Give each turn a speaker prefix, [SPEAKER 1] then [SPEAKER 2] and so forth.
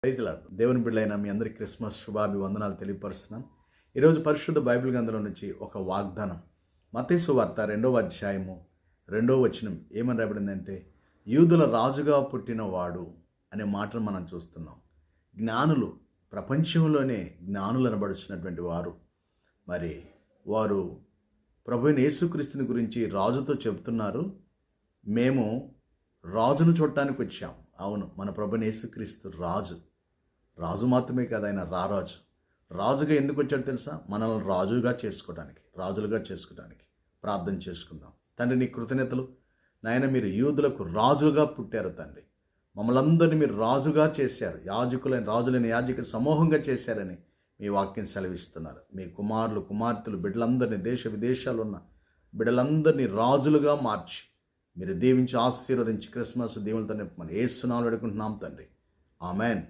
[SPEAKER 1] Praise lord. దేవుని బిడ్డలైన మీ అందరికీ క్రిస్మస్ శుభాభివందనాలు తెలియపరుస్తున్నాను. ఈరోజు పరిశుద్ధ బైబిల్ గ్రంథంలో నుంచి ఒక వాగ్దానం. మత్తయి సువార్త 2వ అధ్యాయము 2వ వచనం ఏమని రాయబడిందంటే, యూదుల రాజుగా పుట్టినవాడు అనే మాటను మనం చూస్తున్నాం. జ్ఞానులు, ప్రపంచంలోనే జ్ఞానులు అనబడుచున్నటువంటి వారు, మరి వారు ప్రభువైన యేసుక్రీస్తుని గురించి రాజుతో చెబుతున్నారు, మేము రాజును చూడటానికి వచ్చాం. అవును, మన ప్రభువైన యేసుక్రీస్తు రాజు మాత్రమే కాదు, ఆయన రారాజు. రాజుగా ఎందుకు వచ్చాడు తెలుసా? మనల్ని రాజులుగా చేసుకోవడానికి. ప్రార్థన చేసుకుందాం. తండ్రి, నీ కృతజ్ఞతలు నాయన, మీరు యూదులకు రాజులుగా పుట్టారు తండ్రి. మమ్మల్ని అందరినీ మీరు రాజుగా చేశారు, రాజులైన యాజక సమూహంగా చేశారని మీ వాక్యం సెలవిస్తున్నారు. మీ కుమారులు, కుమార్తెలు, బిడ్డలందరినీ, దేశ విదేశాలు ఉన్న బిడ్డలందరినీ రాజులుగా మార్చి మీరు దీవించి ఆశీర్వదించి క్రిస్మస్ దీవులతో నింపమని యేసు నామములో వేడుకుంటున్నాం తండ్రి. ఆమెన్.